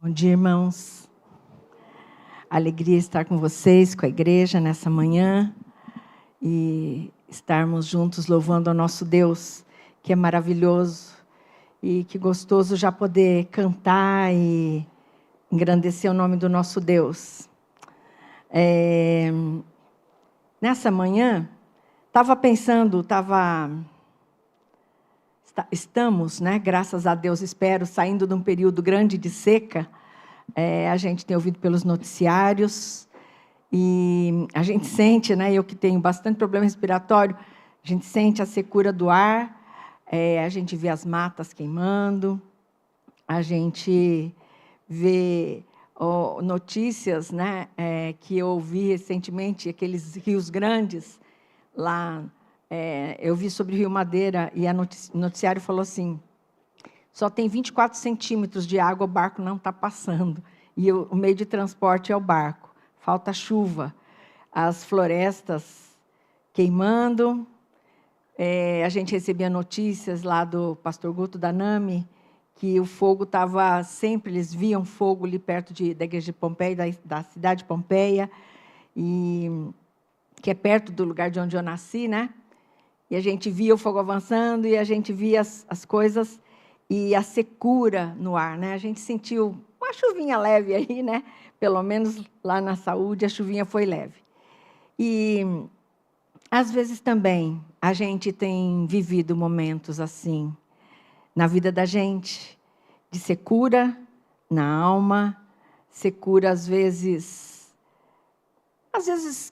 Bom dia, irmãos. Alegria estar com vocês, com a igreja nessa manhã e estarmos juntos louvando ao nosso Deus, que é maravilhoso e que gostoso já poder cantar e engrandecer o nome do nosso Deus. Nessa manhã, estamos, graças a Deus, espero, saindo de um período grande de seca. A gente tem ouvido pelos noticiários e a gente sente, eu que tenho bastante problema respiratório, a gente sente a secura do ar, a gente vê as matas queimando, a gente vê notícias, que eu ouvi recentemente, aqueles rios grandes lá. Eu vi sobre o Rio Madeira e o noticiário falou assim: só tem 24 centímetros de água, o barco não está passando. E o meio de transporte é o barco. Falta chuva. As florestas queimando. A gente recebia notícias lá do pastor Guto da NAMI, que o fogo estava sempre, eles viam fogo ali perto da igreja de Pompeia, da cidade de Pompeia, que é perto do lugar de onde eu nasci, E a gente via o fogo avançando e a gente via as coisas e a secura no ar, A gente sentiu uma chuvinha leve aí, Pelo menos lá na saúde a chuvinha foi leve. E às vezes também a gente tem vivido momentos assim na vida da gente, de secura na alma, secura às vezes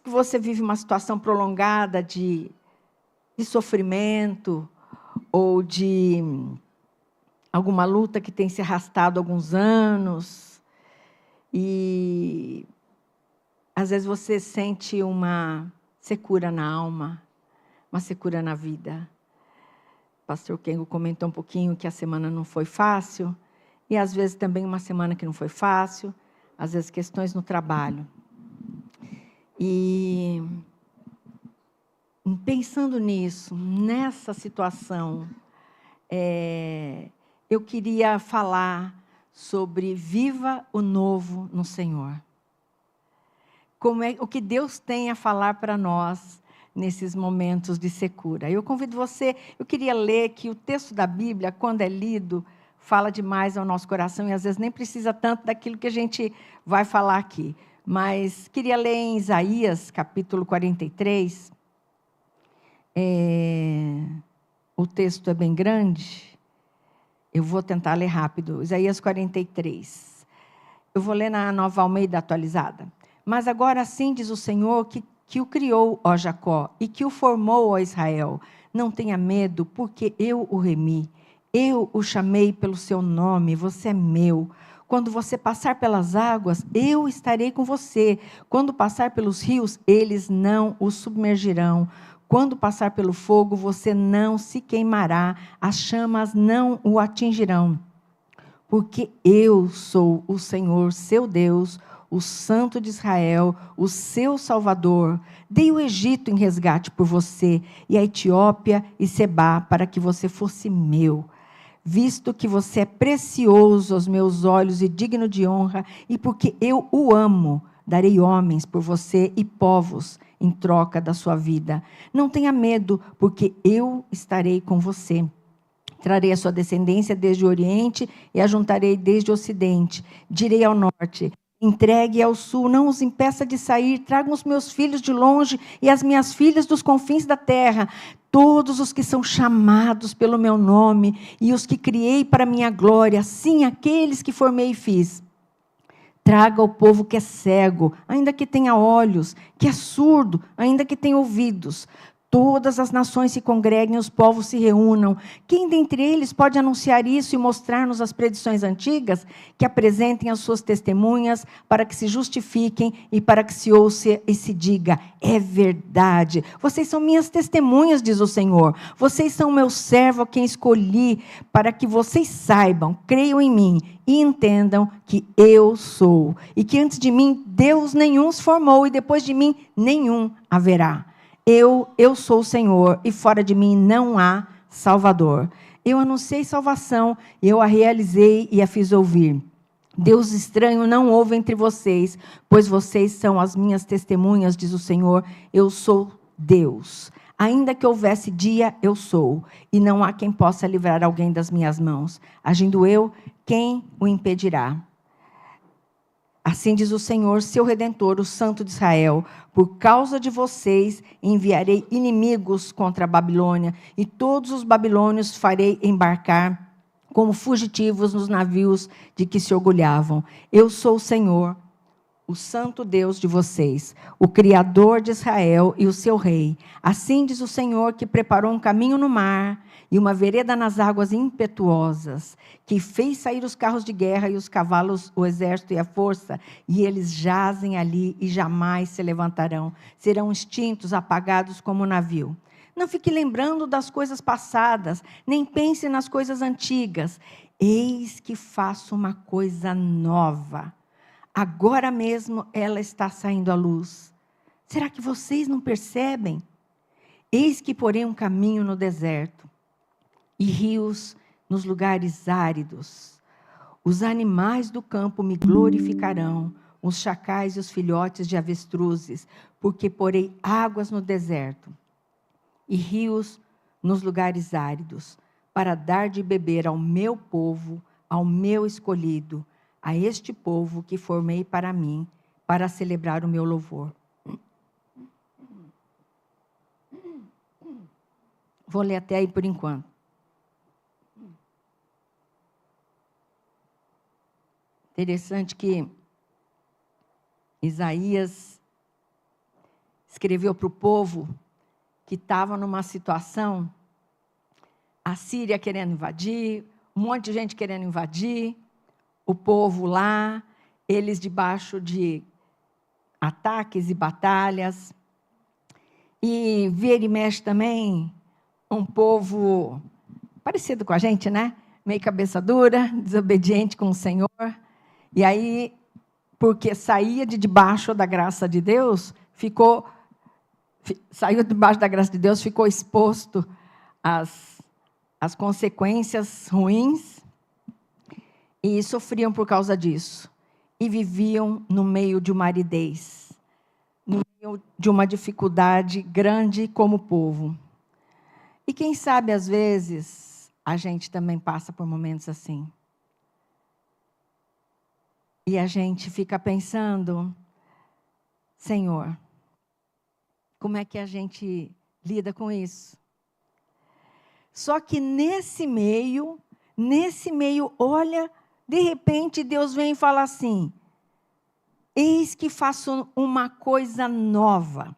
que você vive uma situação prolongada de sofrimento ou de alguma luta que tem se arrastado há alguns anos. E, às vezes, você sente uma secura na alma, uma secura na vida. O pastor Kengo comentou um pouquinho que a semana não foi fácil, e, às vezes, também uma semana que não foi fácil, às vezes, questões no trabalho. E, pensando nisso, nessa situação, eu queria falar sobre viva o novo no Senhor. O que Deus tem a falar para nós nesses momentos de secura. Eu convido você, eu queria ler que o texto da Bíblia, quando é lido, fala demais ao nosso coração e às vezes nem precisa tanto daquilo que a gente vai falar aqui. Mas queria ler em Isaías, capítulo 43. O texto é bem grande. Eu vou tentar ler rápido. Isaías 43. Eu vou ler na Nova Almeida atualizada. Mas agora assim diz o Senhor que o criou, ó Jacó, e que o formou, ó Israel. Não tenha medo, porque eu o remi. Eu o chamei pelo seu nome, você é meu. Quando você passar pelas águas, eu estarei com você. Quando passar pelos rios, eles não o submergirão. Quando passar pelo fogo, você não se queimará, as chamas não o atingirão. Porque eu sou o Senhor, seu Deus, o Santo de Israel, o seu Salvador. Dei o Egito em resgate por você, e a Etiópia e Sebá, para que você fosse meu. Visto que você é precioso aos meus olhos e digno de honra, e porque eu o amo, darei homens por você e povos em troca da sua vida. Não tenha medo, porque eu estarei com você. Trarei a sua descendência desde o Oriente e a juntarei desde o Ocidente. Direi ao Norte: entregue ao Sul, não os impeça de sair. Tragam os meus filhos de longe e as minhas filhas dos confins da terra. Todos os que são chamados pelo meu nome e os que criei para minha glória, sim, aqueles que formei e fiz. Traga o povo que é cego, ainda que tenha olhos, que é surdo, ainda que tenha ouvidos. Todas as nações se congreguem, os povos se reúnam. Quem dentre eles pode anunciar isso e mostrar-nos as predições antigas? Que apresentem as suas testemunhas para que se justifiquem e para que se ouça e se diga: é verdade. Vocês são minhas testemunhas, diz o Senhor. Vocês são meu servo a quem escolhi, para que vocês saibam, creiam em mim e entendam que eu sou. E que antes de mim Deus nenhum se formou e depois de mim nenhum haverá. Eu sou o Senhor, e fora de mim não há Salvador. Eu anunciei salvação, eu a realizei e a fiz ouvir. Deus estranho não houve entre vocês, pois vocês são as minhas testemunhas, diz o Senhor, eu sou Deus. Ainda que houvesse dia, eu sou, e não há quem possa livrar alguém das minhas mãos. Agindo eu, quem o impedirá? Assim diz o Senhor, seu Redentor, o Santo de Israel, por causa de vocês enviarei inimigos contra a Babilônia, e todos os babilônios farei embarcar como fugitivos nos navios de que se orgulhavam. Eu sou o Senhor, o santo Deus de vocês, o Criador de Israel e o seu Rei. Assim diz o Senhor, que preparou um caminho no mar e uma vereda nas águas impetuosas, que fez sair os carros de guerra e os cavalos, o exército e a força, e eles jazem ali e jamais se levantarão. Serão extintos, apagados como um navio. Não fique lembrando das coisas passadas, nem pense nas coisas antigas. Eis que faço uma coisa nova. Agora mesmo ela está saindo à luz. Será que vocês não percebem? Eis que porei um caminho no deserto e rios nos lugares áridos. Os animais do campo me glorificarão, os chacais e os filhotes de avestruzes, porque porei águas no deserto e rios nos lugares áridos, para dar de beber ao meu povo, ao meu escolhido, a este povo que formei para mim, para celebrar o meu louvor. Vou ler até aí por enquanto. Interessante que Isaías escreveu para o povo que estava numa situação, a Síria querendo invadir, um monte de gente querendo invadir, o povo lá, eles debaixo de ataques e batalhas. E vira e mexe também um povo parecido com a gente, né? Meio cabeça dura, desobediente com o Senhor. E aí, porque saía de debaixo da graça de Deus, saiu debaixo da graça de Deus, ficou exposto às consequências ruins e sofriam por causa disso. E viviam no meio de uma aridez, no meio de uma dificuldade grande como povo. E quem sabe, às vezes, a gente também passa por momentos assim. E a gente fica pensando, Senhor, como é que a gente lida com isso? Só que nesse meio, olha, de repente Deus vem e fala assim, eis que faço uma coisa nova.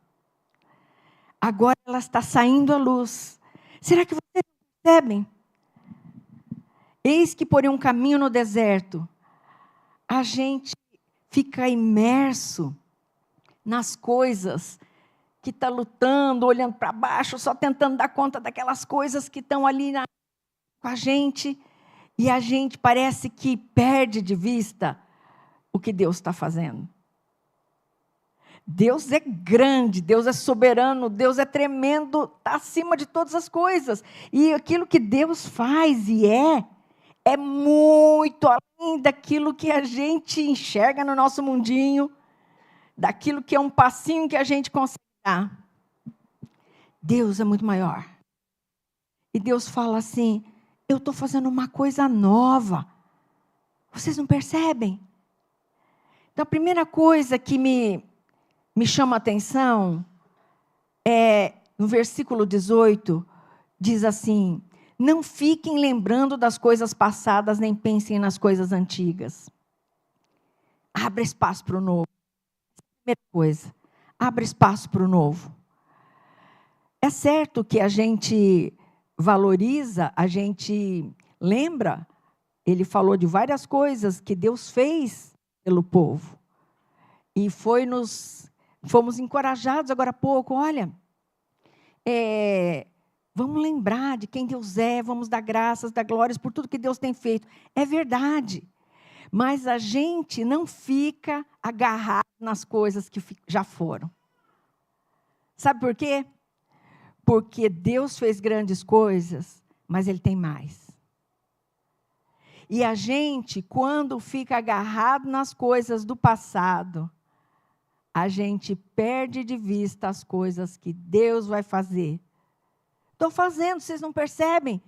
Agora ela está saindo à luz. Será que vocês percebem? Eis que porém um caminho no deserto. A gente fica imerso nas coisas que está lutando, olhando para baixo, só tentando dar conta daquelas coisas que estão ali com a gente, e a gente parece que perde de vista o que Deus está fazendo. Deus é grande, Deus é soberano, Deus é tremendo, está acima de todas as coisas. E aquilo que Deus faz e é muito além daquilo que a gente enxerga no nosso mundinho, daquilo que é um passinho que a gente consegue dar. Deus é muito maior. E Deus fala assim, eu estou fazendo uma coisa nova. Vocês não percebem? Então, a primeira coisa que me chama a atenção é, no versículo 18, diz assim, não fiquem lembrando das coisas passadas, nem pensem nas coisas antigas. Abra espaço para o novo. Primeira coisa, abra espaço para o novo. É certo que a gente valoriza, a gente lembra, ele falou de várias coisas que Deus fez pelo povo. E fomos encorajados agora há pouco, olha, vamos lembrar de quem Deus é, vamos dar graças, dar glórias por tudo que Deus tem feito. É verdade, mas a gente não fica agarrado nas coisas que já foram. Sabe por quê? Porque Deus fez grandes coisas, mas Ele tem mais. E a gente, quando fica agarrado nas coisas do passado, a gente perde de vista as coisas que Deus vai fazer. Estou fazendo, vocês não percebem?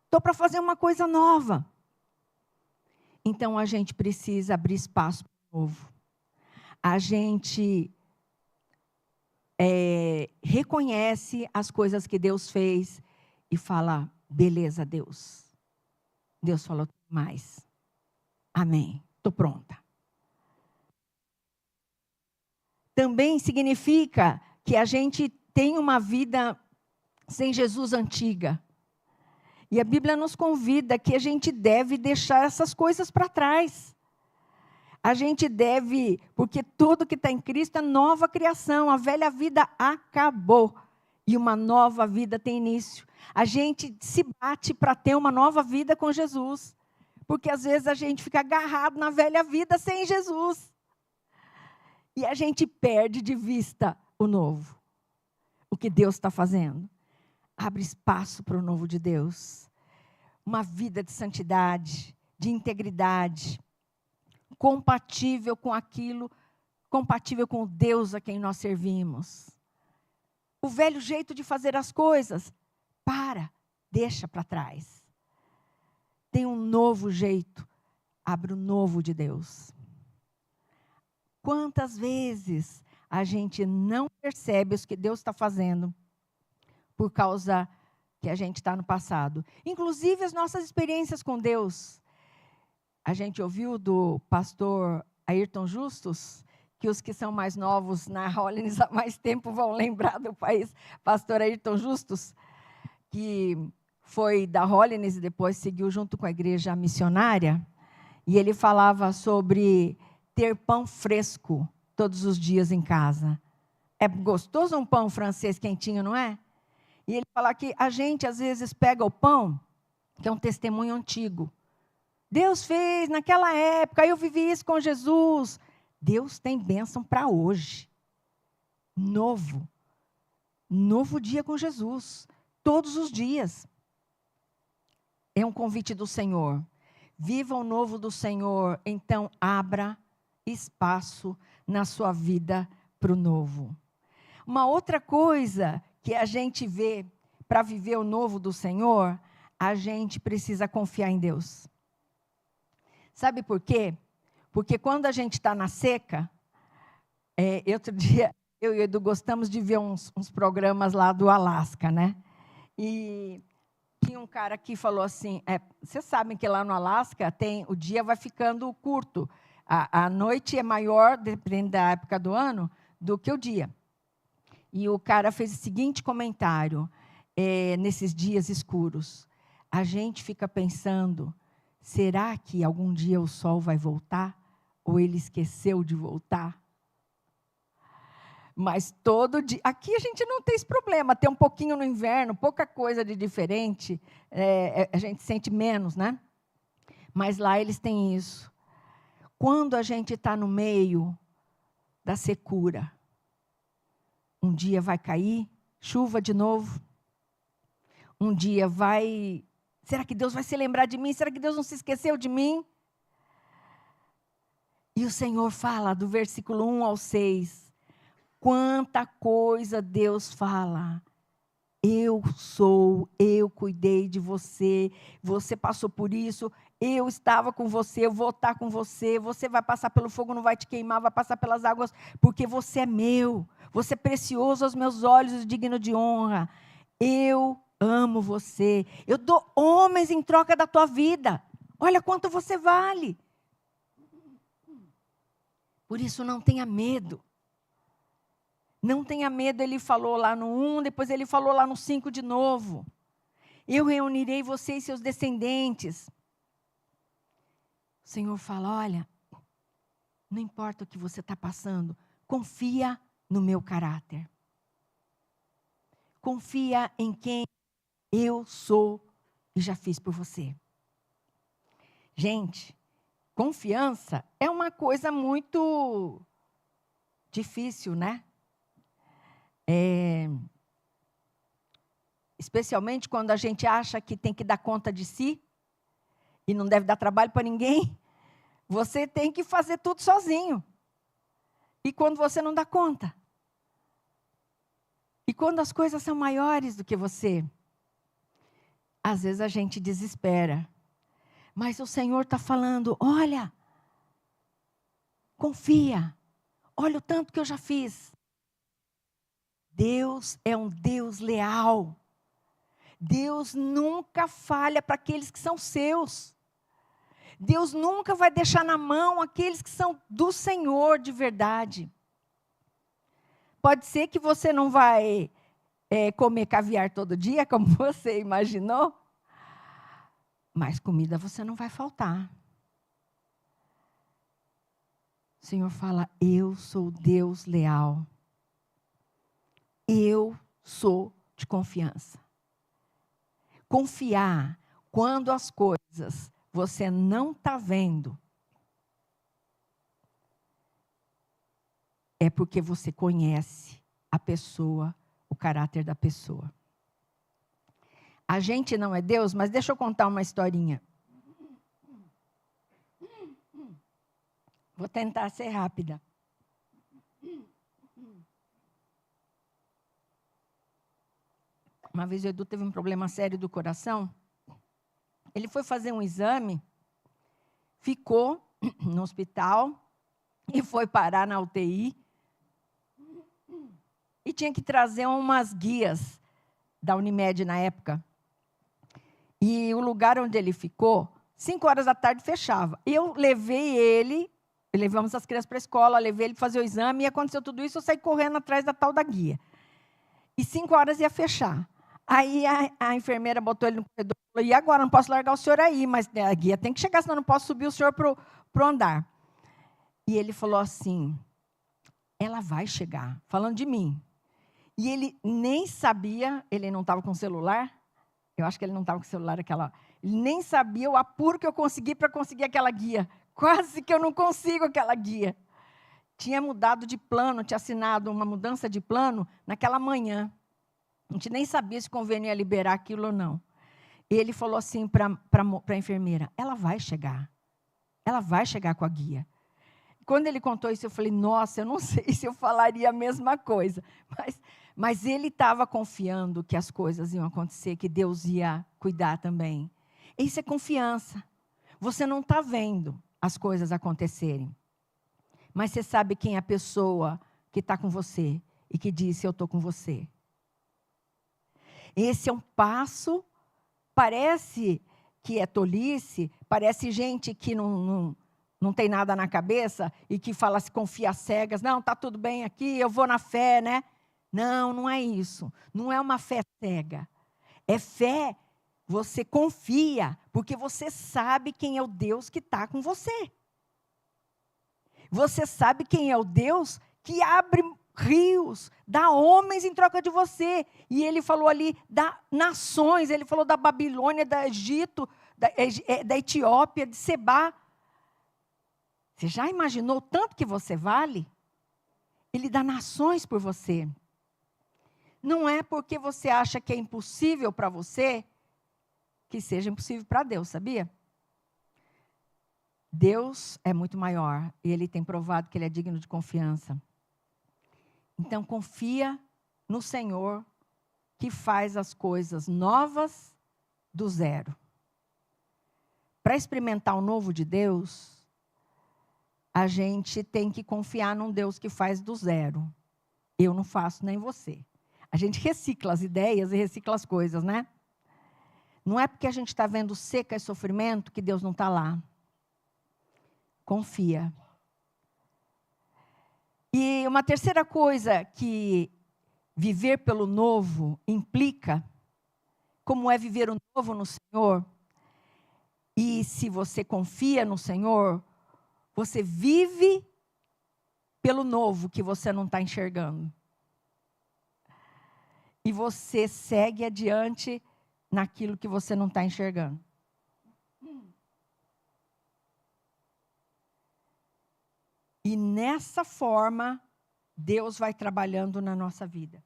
Estou para fazer uma coisa nova. Então, a gente precisa abrir espaço para o novo. A gente reconhece as coisas que Deus fez e fala, beleza, Deus. Deus falou mais. Amém. Estou pronta. Também significa que a gente tem uma vida sem Jesus antiga. E a Bíblia nos convida que a gente deve deixar essas coisas para trás. A gente deve, porque tudo que está em Cristo é nova criação. A velha vida acabou e uma nova vida tem início. A gente se bate para ter uma nova vida com Jesus. Porque às vezes a gente fica agarrado na velha vida sem Jesus. E a gente perde de vista o novo. O que Deus está fazendo. Abre espaço para o novo de Deus. Uma vida de santidade, de integridade, compatível com aquilo, compatível com o Deus a quem nós servimos. O velho jeito de fazer as coisas, deixa para trás. Tem um novo jeito, abre o novo de Deus. Quantas vezes a gente não percebe o que Deus está fazendo por causa que a gente está no passado. Inclusive as nossas experiências com Deus. A gente ouviu do pastor Ayrton Justus, que os que são mais novos na Hollins há mais tempo vão lembrar do pastor Ayrton Justus, que foi da Hollins e depois seguiu junto com a igreja missionária. E ele falava sobre ter pão fresco todos os dias em casa. É gostoso um pão francês quentinho, não é? E ele fala que a gente, às vezes, pega o pão, que é um testemunho antigo. Deus fez naquela época, eu vivi isso com Jesus. Deus tem bênção para hoje. Novo dia com Jesus. Todos os dias. É um convite do Senhor. Viva o novo do Senhor, então abra espaço na sua vida para o novo. Uma outra coisa que a gente vê para viver o novo do Senhor, a gente precisa confiar em Deus. Sabe por quê? Porque quando a gente está na seca, outro dia eu e o Edu gostamos de ver uns programas lá do Alasca, né? E tinha um cara que falou assim, vocês sabem que lá no Alasca o dia vai ficando curto. A noite é maior, dependendo da época do ano, do que o dia. E o cara fez o seguinte comentário, nesses dias escuros. A gente fica pensando, será que algum dia o sol vai voltar? Ou ele esqueceu de voltar? Mas todo dia... Aqui a gente não tem esse problema. Tem um pouquinho no inverno, pouca coisa de diferente. A gente sente menos, né? Mas lá eles têm isso. Quando a gente está no meio da secura, um dia vai cair chuva de novo. Um dia vai... Será que Deus vai se lembrar de mim? Será que Deus não se esqueceu de mim? E o Senhor fala do versículo 1 ao 6. Quanta coisa Deus fala. Eu cuidei de você, você passou por isso, eu estava com você, eu vou estar com você, você vai passar pelo fogo, não vai te queimar, vai passar pelas águas, porque você é meu, você é precioso aos meus olhos e digno de honra. Eu amo você, eu dou homens em troca da tua vida, olha quanto você vale. Por isso não tenha medo. Não tenha medo, ele falou lá no 1, depois ele falou lá no 5 de novo. Eu reunirei você e seus descendentes. O Senhor fala, olha, não importa o que você está passando, confia no meu caráter. Confia em quem eu sou e já fiz por você. Gente, confiança é uma coisa muito difícil, né? Especialmente quando a gente acha que tem que dar conta de si e não deve dar trabalho para ninguém, você tem que fazer tudo sozinho. E quando você não dá conta? E quando as coisas são maiores do que você? Às vezes a gente desespera. Mas o Senhor está falando, olha, confia, olha o tanto que eu já fiz. Deus é um Deus leal. Deus nunca falha para aqueles que são seus. Deus nunca vai deixar na mão aqueles que são do Senhor de verdade. Pode ser que você não vai comer caviar todo dia, como você imaginou, mas comida você não vai faltar. O Senhor fala, eu sou Deus leal. Eu sou de confiança. Confiar quando as coisas você não está vendo, é porque você conhece a pessoa, o caráter da pessoa. A gente não é Deus, mas deixa eu contar uma historinha. Vou tentar ser rápida. Uma vez o Edu teve um problema sério do coração. Ele foi fazer um exame, ficou no hospital e foi parar na UTI. E tinha que trazer umas guias da Unimed na época. E o lugar onde ele ficou, 5 horas da tarde fechava. Eu levei ele, levamos as crianças para a escola, levei ele para fazer o exame, e aconteceu tudo isso, eu saí correndo atrás da tal da guia. E 5 horas ia fechar. Aí a enfermeira botou ele no corredor e falou, e agora? Não posso largar o senhor aí, mas a guia tem que chegar, senão eu não posso subir o senhor para o andar. E ele falou assim, ela vai chegar, falando de mim. E ele nem sabia, ele não estava com celular, eu acho que ele não estava com celular aquela. Ele nem sabia o apuro que eu consegui para conseguir aquela guia. Quase que eu não consigo aquela guia. Tinha mudado de plano, tinha assinado uma mudança de plano naquela manhã. A gente nem sabia se convenia liberar aquilo ou não. E ele falou assim para a enfermeira, ela vai chegar com a guia. Quando ele contou isso, eu falei, nossa, eu não sei se eu falaria a mesma coisa. Mas ele estava confiando que as coisas iam acontecer, que Deus ia cuidar também. Isso é confiança. Você não está vendo as coisas acontecerem. Mas você sabe quem é a pessoa que está com você e que disse, eu estou com você. Esse é um passo, parece que é tolice, parece gente que não tem nada na cabeça e que fala, se confia cegas, não, está tudo bem aqui, eu vou na fé, né? Não, não é isso. Não é uma fé cega. É fé, você confia, porque você sabe quem é o Deus que está com você. Você sabe quem é o Deus que abre rios, dá homens em troca de você. E ele falou ali da nações, ele falou da Babilônia, do Egito, da Etiópia, de Sebá. Você já imaginou o tanto que você vale? Ele dá nações por você. Não é porque você acha que é impossível para você, que seja impossível para Deus, sabia? Deus é muito maior e Ele tem provado que Ele é digno de confiança. Então confia no Senhor que faz as coisas novas do zero. Para experimentar o novo de Deus, a gente tem que confiar num Deus que faz do zero. Eu não faço, nem você. A gente recicla as ideias e recicla as coisas, né? Não é porque a gente está vendo seca e sofrimento que Deus não está lá. Confia. E uma terceira coisa que viver pelo novo implica, como é viver o novo no Senhor, e se você confia no Senhor, você vive pelo novo que você não está enxergando. E você segue adiante naquilo que você não está enxergando. E nessa forma, Deus vai trabalhando na nossa vida.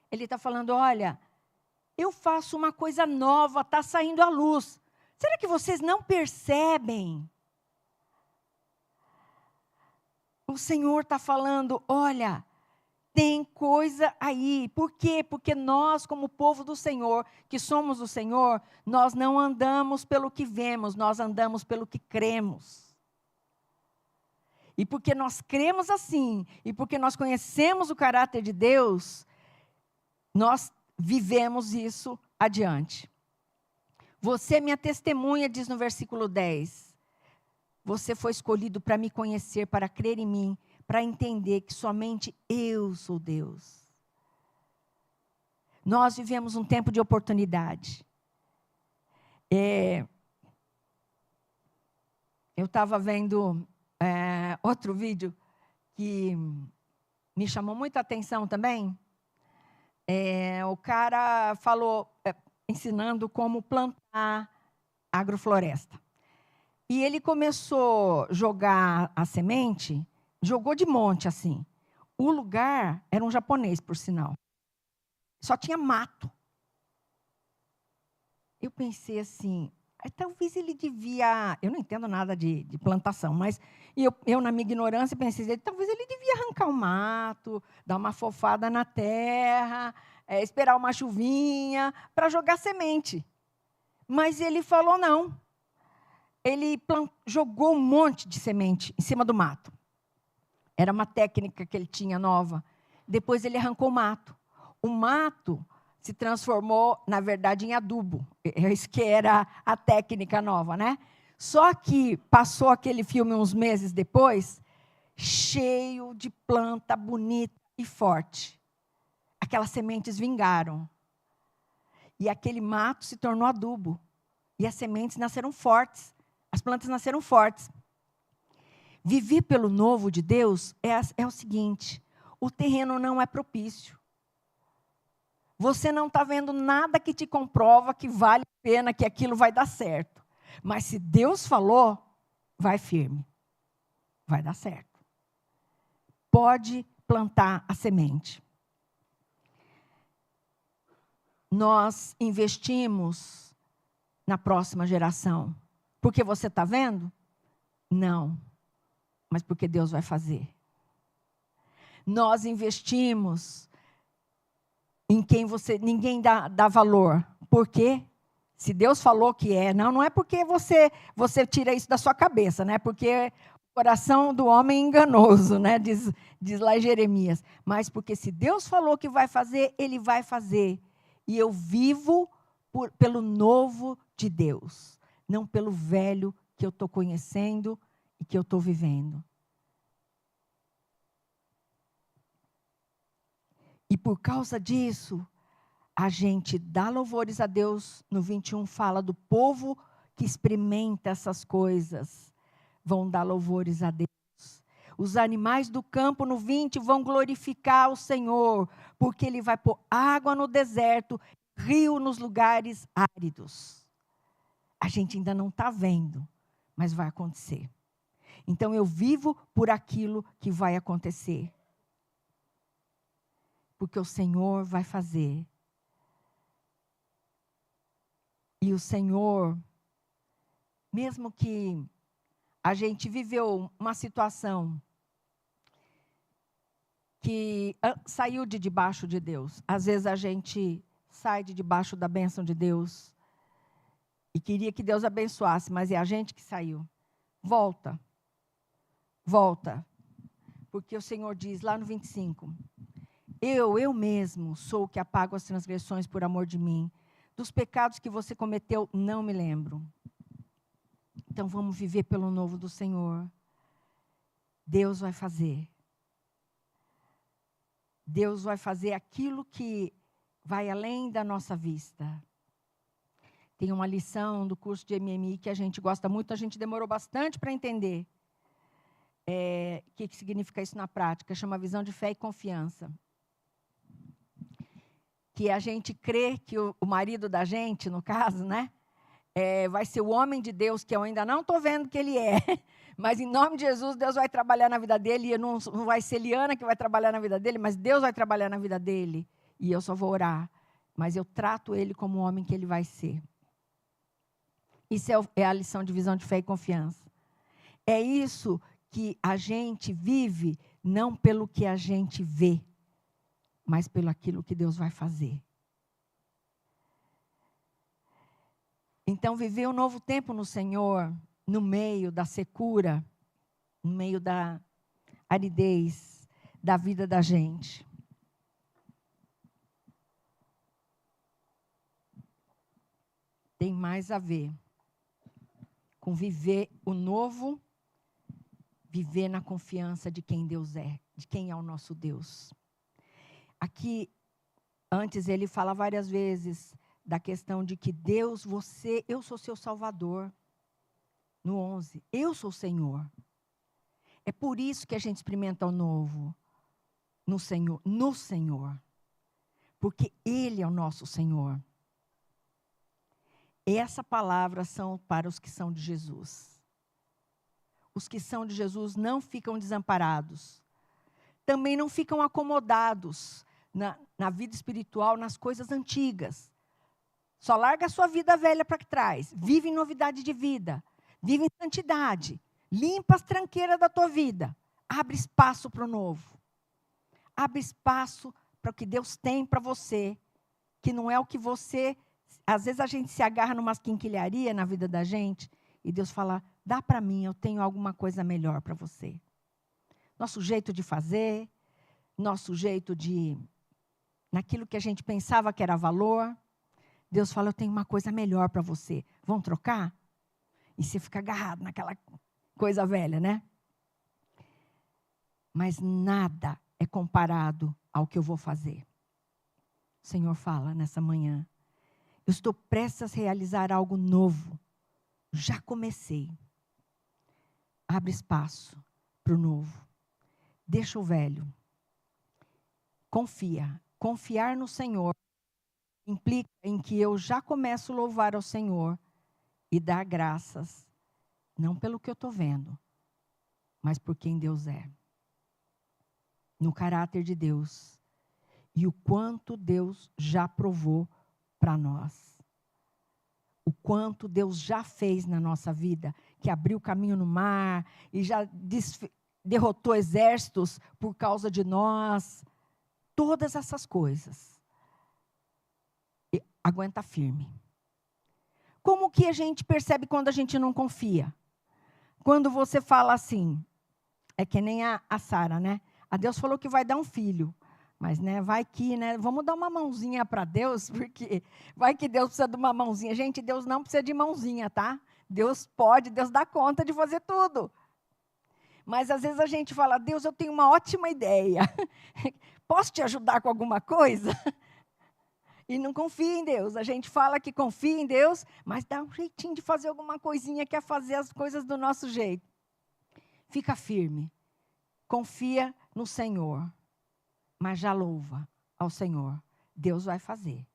Ele está falando, olha, eu faço uma coisa nova, está saindo à luz. Será que vocês não percebem? O Senhor está falando, olha, tem coisa aí. Por quê? Porque nós, como povo do Senhor, que somos do Senhor, nós não andamos pelo que vemos, nós andamos pelo que cremos. E porque nós cremos assim, e porque nós conhecemos o caráter de Deus, nós vivemos isso adiante. Você é minha testemunha, diz no versículo 10. Você foi escolhido para me conhecer, para crer em mim, para entender que somente eu sou Deus. Nós vivemos um tempo de oportunidade. Eu estava vendo outro vídeo que me chamou muita atenção também. O cara falou, ensinando como plantar agrofloresta. E ele começou a jogar a semente, jogou de monte assim. O lugar era um japonês, por sinal. Só tinha mato. Eu pensei assim, talvez ele devia... Eu não entendo nada de plantação, mas eu na minha ignorância, pensei, talvez ele devia arrancar o mato, dar uma fofada na terra, esperar uma chuvinha para jogar semente. Mas ele falou não. Ele jogou um monte de semente em cima do mato. Era uma técnica que ele tinha nova. Depois ele arrancou o mato. O mato se transformou, na verdade, em adubo. Isso que era a técnica nova, né? Só que passou aquele filme uns meses depois, cheio de planta bonita e forte. Aquelas sementes vingaram. E aquele mato se tornou adubo. E as sementes nasceram fortes. As plantas nasceram fortes. Viver pelo novo de Deus é o seguinte: o terreno não é propício. Você não está vendo nada que te comprova que vale a pena, que aquilo vai dar certo. Mas se Deus falou, vai firme. Vai dar certo. Pode plantar a semente. Nós investimos na próxima geração. Porque você está vendo? Não. Mas porque Deus vai fazer. Nós investimos em quem ninguém dá valor. Por quê? Se Deus falou que não é porque você tira isso da sua cabeça, né? Porque o coração do homem é enganoso, né? Diz lá em Jeremias. Mas porque se Deus falou que vai fazer, Ele vai fazer. E eu vivo pelo novo de Deus. Não pelo velho que eu estou conhecendo e que eu estou vivendo. E por causa disso, a gente dá louvores a Deus. No 21 fala do povo que experimenta essas coisas. Vão dar louvores a Deus. Os animais do campo, no 20, vão glorificar o Senhor, porque Ele vai pôr água no deserto, rio nos lugares áridos. A gente ainda não está vendo, mas vai acontecer. Então, eu vivo por aquilo que vai acontecer. Porque o Senhor vai fazer. E o Senhor, mesmo que a gente viveu uma situação que saiu de debaixo de Deus. Às vezes a gente sai de debaixo da bênção de Deus. E queria que Deus abençoasse, mas é a gente que saiu. Volta. Volta. Porque o Senhor diz lá no 25, eu mesmo sou o que apago as transgressões por amor de mim. Dos pecados que você cometeu, não me lembro. Então vamos viver pelo novo do Senhor. Deus vai fazer. Deus vai fazer aquilo que vai além da nossa vista. Tem uma lição do curso de MMI que a gente gosta muito, a gente demorou bastante para entender. O que significa isso na prática? Chama visão de fé e confiança. Que a gente crê que o marido da gente, no caso, né, vai ser o homem de Deus, que eu ainda não estou vendo que ele é. Mas, em nome de Jesus, Deus vai trabalhar na vida dele. E não vai ser Liana que vai trabalhar na vida dele, mas Deus vai trabalhar na vida dele. E eu só vou orar. mas eu trato ele como o homem que ele vai ser. Isso é a lição de visão de fé e confiança. É isso que a gente vive, não pelo que a gente vê, mas pelo aquilo que Deus vai fazer. Então, viver um novo tempo no Senhor, no meio da secura, no meio da aridez da vida da gente. Tem mais a ver com viver o novo, viver na confiança de quem Deus é, de quem é o nosso Deus. Aqui, antes ele fala várias vezes da questão de que Deus, eu sou seu Salvador. No 11, eu sou o Senhor. É por isso que a gente experimenta o novo no Senhor. Porque Ele é o nosso Senhor. Essa palavra são para os que são de Jesus. Os que são de Jesus não ficam desamparados. Também não ficam acomodados na vida espiritual, nas coisas antigas. Só larga a sua vida velha para trás. Vive em novidade de vida. Vive em santidade. Limpa as tranqueiras da tua vida. Abre espaço para o novo. Abre espaço para o que Deus tem para você. Que não é o que você... Às vezes a gente se agarra numa quinquilharia na vida da gente. E Deus fala, dá para mim, eu tenho alguma coisa melhor para você. Nosso jeito de fazer. Nosso jeito de... Naquilo que a gente pensava que era valor. Deus fala, eu tenho uma coisa melhor para você. Vão trocar? E você fica agarrado naquela coisa velha, né? Mas nada é comparado ao que eu vou fazer. O Senhor fala nessa manhã. Eu estou prestes a realizar algo novo. Já comecei. Abre espaço para o novo. Deixa o velho. Confia. Confiar no Senhor implica em que eu já começo a louvar ao Senhor e dar graças, não pelo que eu estou vendo, mas por quem Deus é. No caráter de Deus. E o quanto Deus já provou para nós. O quanto Deus já fez na nossa vida, que abriu caminho no mar e já derrotou exércitos por causa de nós. Todas essas coisas. E aguenta firme. Como que a gente percebe quando a gente não confia? Quando você fala assim, é que nem a Sara, né? A Deus falou que vai dar um filho. Mas, né, vai que, né, vamos dar uma mãozinha para Deus, porque vai que Deus precisa de uma mãozinha. Gente, Deus não precisa de mãozinha, tá? Deus pode, Deus dá conta de fazer tudo. Mas, às vezes, a gente fala, Deus, eu tenho uma ótima ideia. Posso te ajudar com alguma coisa? E não confia em Deus. A gente fala que confia em Deus, mas dá um jeitinho de fazer alguma coisinha, quer fazer as coisas do nosso jeito. Fica firme. Confia no Senhor. Mas já louva ao Senhor. Deus vai fazer.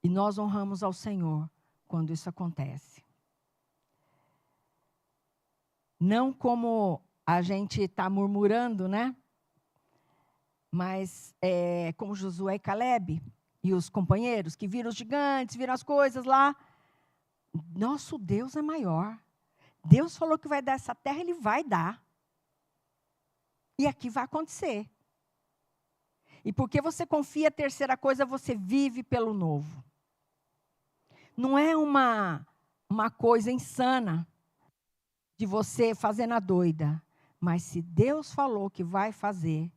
E nós honramos ao Senhor quando isso acontece. Não como a gente está murmurando, né? Mas como Josué e Caleb e os companheiros que viram os gigantes, viram as coisas lá. Nosso Deus é maior. Deus falou que vai dar essa terra, Ele vai dar. E aqui vai acontecer. E porque você confia, a terceira coisa, você vive pelo novo. Não é uma coisa insana de você fazer na doida. Mas se Deus falou que vai fazer,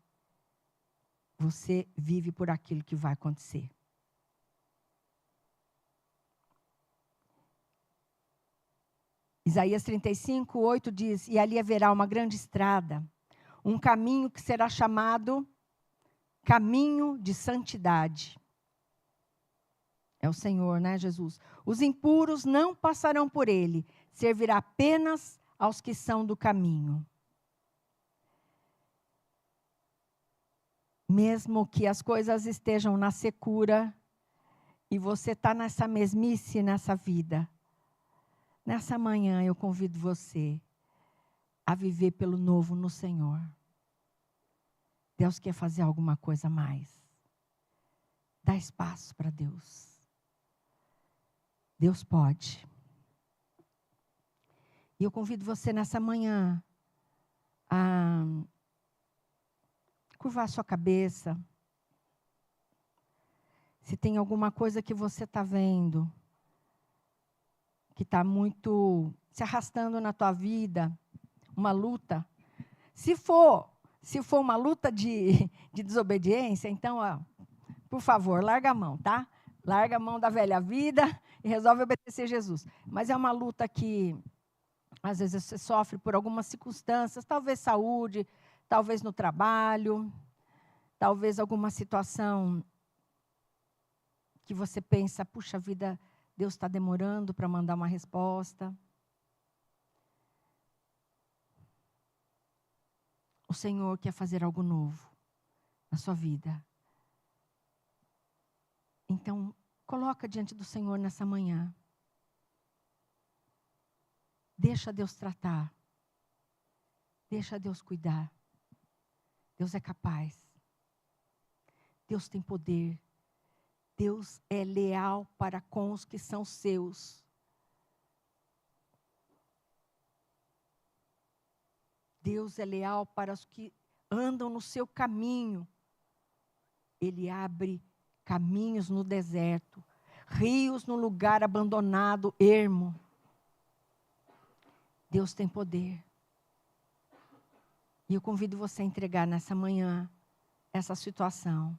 você vive por aquilo que vai acontecer. Isaías 35:8 diz, e ali haverá uma grande estrada, um caminho que será chamado caminho de santidade. É o Senhor, né, Jesus? Os impuros não passarão por ele, servirá apenas aos que são do caminho. Mesmo que as coisas estejam na secura, e você está nessa mesmice, nessa vida, nessa manhã eu convido você a viver pelo novo no Senhor. Deus quer fazer alguma coisa a mais. Dá espaço para Deus. Deus pode. E eu convido você nessa manhã a curvar a sua cabeça. Se tem alguma coisa que você está vendo, que está muito se arrastando na tua vida, uma luta. Se for uma luta de desobediência, então, por favor, larga a mão, tá? Larga a mão da velha vida e resolve obedecer Jesus. Mas é uma luta que, às vezes, você sofre por algumas circunstâncias, talvez saúde, talvez no trabalho, talvez alguma situação que você pensa, puxa vida, Deus está demorando para mandar uma resposta. O Senhor quer fazer algo novo na sua vida. Então, coloca diante do Senhor nessa manhã. Deixa Deus tratar. Deixa Deus cuidar. Deus é capaz. Deus tem poder. Deus é leal para com os que são seus. Deus é leal para os que andam no seu caminho. Ele abre caminhos no deserto, rios no lugar abandonado, ermo. Deus tem poder. E eu convido você a entregar nessa manhã essa situação.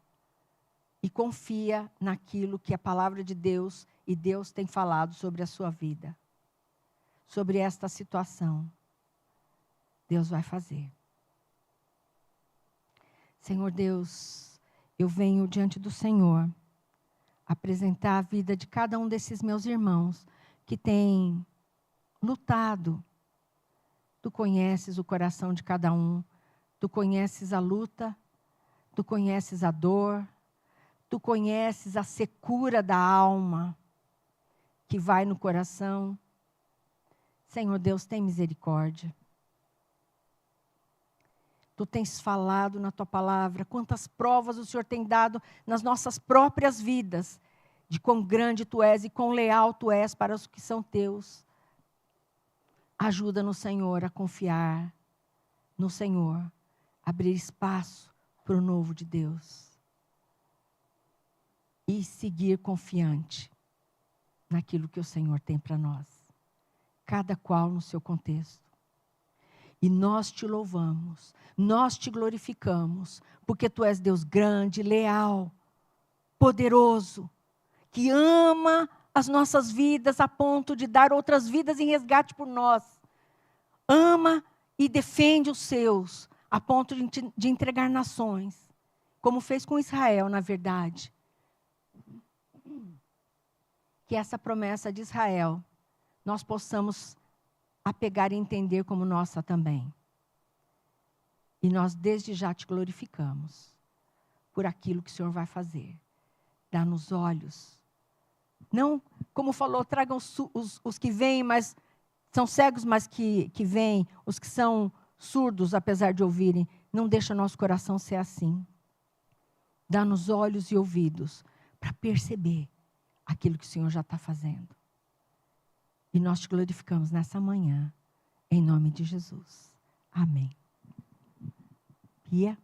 E confia naquilo que a palavra de Deus e Deus tem falado sobre a sua vida. Sobre esta situação. Deus vai fazer. Senhor Deus, eu venho diante do Senhor apresentar a vida de cada um desses meus irmãos que tem lutado. Tu conheces o coração de cada um. Tu conheces a luta. Tu conheces a dor. Tu conheces a secura da alma que vai no coração. Senhor Deus, tem misericórdia. Tu tens falado na tua palavra, quantas provas o Senhor tem dado nas nossas próprias vidas, de quão grande tu és e quão leal tu és para os que são teus. Ajuda-nos, Senhor, a confiar no Senhor, abrir espaço para o novo de Deus. E seguir confiante naquilo que o Senhor tem para nós. Cada qual no seu contexto. E nós te louvamos, nós te glorificamos, porque tu és Deus grande, leal, poderoso, que ama as nossas vidas a ponto de dar outras vidas em resgate por nós. Ama e defende os seus, a ponto de entregar nações, como fez com Israel, na verdade. Que essa promessa de Israel, nós possamos apegar e entender como nossa também. E nós desde já te glorificamos por aquilo que o Senhor vai fazer. Dá-nos olhos. Não, como falou, tragam os que vêm, mas são cegos, mas que vêm. Os que são surdos, apesar de ouvirem. Não deixa nosso coração ser assim. Dá-nos olhos e ouvidos para perceber aquilo que o Senhor já está fazendo. E nós te glorificamos nessa manhã, em nome de Jesus. Amém. Pia?